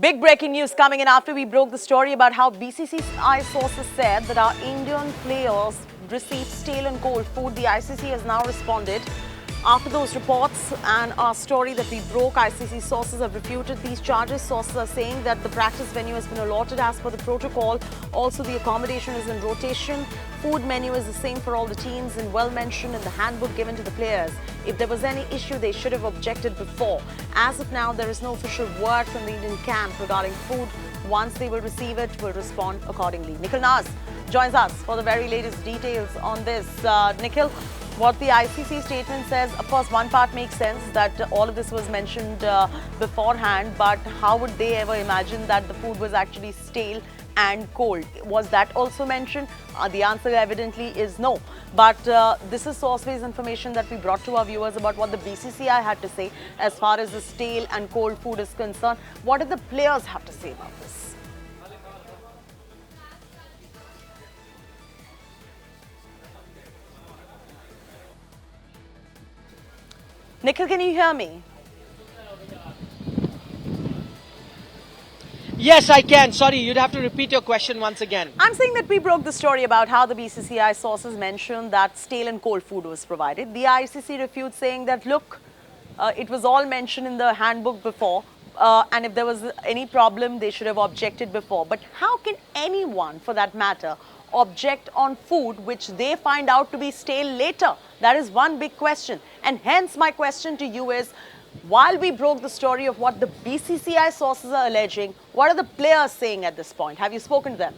Big breaking news coming in after we broke the story about how BCCI sources said that our Indian players received stale and cold food. The ICC has now responded. After those reports and our story that we broke, ICC sources have refuted these charges. Sources are saying that the practice venue has been allotted as per the protocol. Also, the accommodation is in rotation. Food menu is the same for all the teams and well mentioned in the handbook given to the players. If there was any issue, they should have objected before. As of now, there is no official word from the Indian camp regarding food. Once they will receive it, we'll respond accordingly. Nikhil Naz joins us for the very latest details on this. Nikhil, what the ICC statement says, of course, one part makes sense that all of this was mentioned beforehand, but how would they ever imagine that the food was actually stale and cold? Was that also mentioned? The answer evidently is no. But this is source-based information that we brought to our viewers about what the BCCI had to say as far as the stale and cold food is concerned. What did the players have to say about this? Nikhil, can you hear me? Yes, I can. Sorry, you'd have to repeat your question once again. I'm saying that we broke the story about how the BCCI sources mentioned that stale and cold food was provided. The ICC refutes, saying that, look, it was all mentioned in the handbook before, and if there was any problem, they should have objected before. But how can anyone, for that matter, object on food which they find out to be stale later? That is one big question. And hence my question to you is, while we broke the story of what the BCCI sources are alleging, what are the players saying at this point? Have you spoken to them?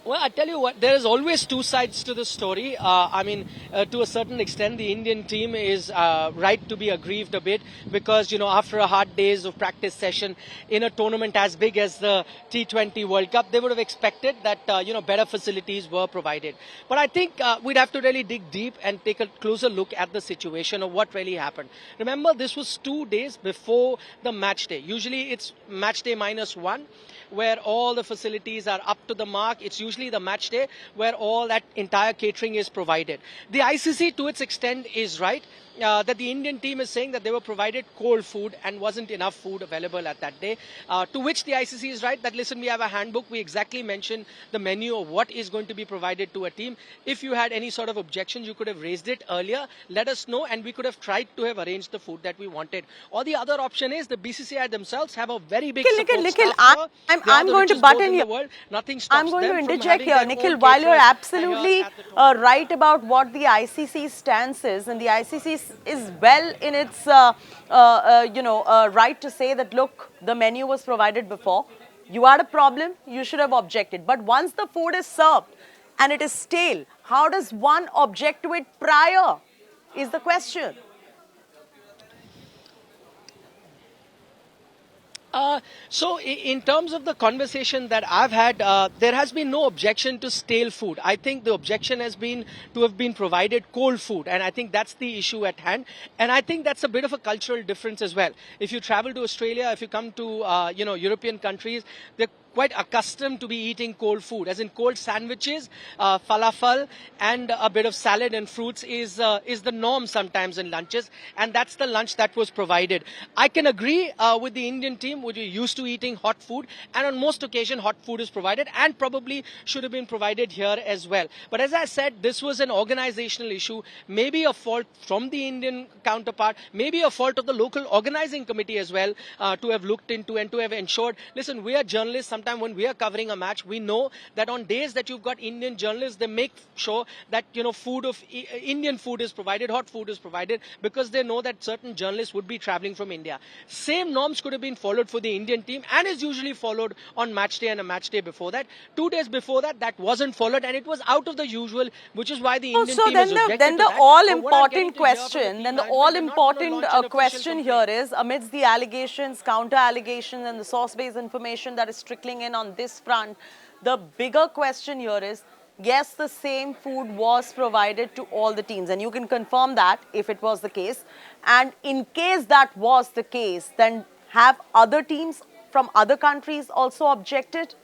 Well, I tell you what, there is always two sides to the story. To a certain extent, the Indian team is right to be aggrieved a bit because, after a hard days of practice session in a tournament as big as the T20 World Cup, they would have expected that, better facilities were provided. But I think we'd have to really dig deep and take a closer look at the situation of what really happened. Remember, this was 2 days before the match day. Usually it's match day -1, where all the facilities are up to the mark. It's usually the match day where all that entire catering is provided. The ICC, to its extent, is right. That the Indian team is saying that they were provided cold food and wasn't enough food available at that day. To which the ICC is right that, listen, we have a handbook. We exactly mention the menu of what is going to be provided to a team. If you had any sort of objections, you could have raised it earlier. Let us know and we could have tried to have arranged the food that we wanted. Or the other option is the BCCI themselves have a very big support Nikhil, staff here. I'm going to butt in here. Nothing stops I'm going to them from interject having here, their Nikhil. own While you're caterers absolutely at the tournament. right about what the ICC's stance is, and the ICC is well in its right to say that, look, the menu was provided before. You had a problem, you should have objected. But once the food is served and it is stale, how does one object to it prior? Is the question. In terms of the conversation that I've had, there has been no objection to stale food. I think the objection has been to have been provided cold food, and I think that's the issue at hand. And I think that's a bit of a cultural difference as well. If you travel to Australia, if you come to European countries, they're quite accustomed to be eating cold food, as in cold sandwiches, falafel, and a bit of salad and fruits is the norm sometimes in lunches, and that's the lunch that was provided. I can agree with the Indian team, which are used to eating hot food, and on most occasions hot food is provided, and probably should have been provided here as well. But as I said, this was an organizational issue, maybe a fault from the Indian counterpart, maybe a fault of the local organizing committee as well, to have looked into and to have ensured. Listen, we are journalists. Sometimes when we are covering a match, we know that on days that you've got Indian journalists, they make sure that Indian food is provided, hot food is provided, because they know that certain journalists would be traveling from India. Same norms could have been followed for the Indian team and is usually followed on match day and a match day before that. 2 days before that, that wasn't followed and it was out of the usual, which is why the Indian team was objected Then to the that. all-important question, here Is is, amidst the allegations, counter-allegations, and the source-based information that is trickling in on this front, the bigger question here is, yes, the same food was provided to all the teams, and you can confirm that if it was the case. And in case that was the case, then have other teams from other countries also objected?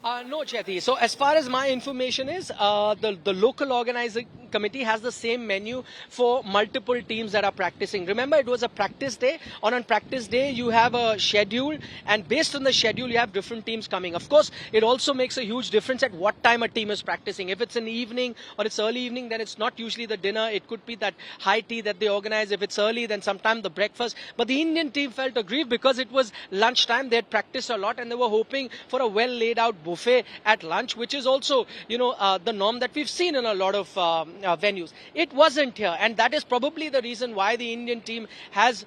No, Chetty. So as far as my information is, the local organizing committee has the same menu for multiple teams that are practicing. Remember, it was a practice day. On practice day, you have a schedule, and based on the schedule, you have different teams coming. Of course, it also makes a huge difference at what time a team is practicing. If it's in the evening or it's early evening, then it's not usually the dinner. It could be that high tea that they organize. If it's early, then sometimes the breakfast. But the Indian team felt aggrieved because it was lunchtime. They had practiced a lot, and they were hoping for a well laid out buffet at lunch, which is also, the norm that we've seen in a lot of venues. It wasn't here, and that is probably the reason why the Indian team has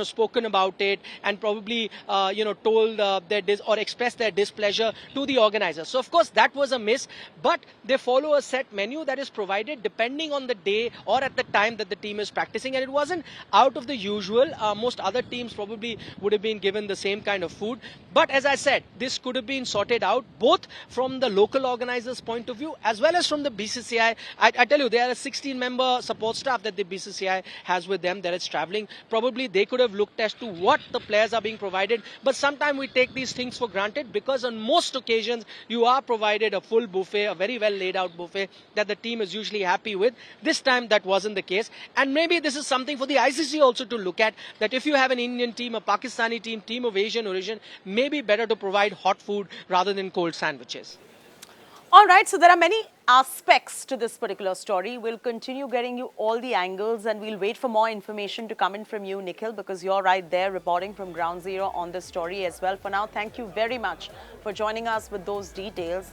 spoken about it and probably, told or expressed their displeasure to the organizers. So, of course, that was a miss, but they follow a set menu that is provided depending on the day or at the time that the team is practicing, and it wasn't out of the usual. Most other teams probably would have been given the same kind of food, but as I said, this could have been sorted out both from the local organizers' point of view as well as from the BCCI. I tell you, they are a 16-member support staff that the BCCI has with them that is traveling. Probably they could have looked as to what the players are being provided, but sometimes we take these things for granted because on most occasions you are provided a full buffet, a very well laid out buffet that the team is usually happy with. This time that wasn't the case, and maybe this is something for the ICC also to look at, that if you have an Indian team, a Pakistani team of Asian origin, maybe better to provide hot food rather than cold sandwiches. All right, so there are many aspects to this particular story. We'll continue getting you all the angles, and we'll wait for more information to come in from you, Nikhil, because you're right there reporting from ground zero on this story as well. For now, thank you very much for joining us with those details.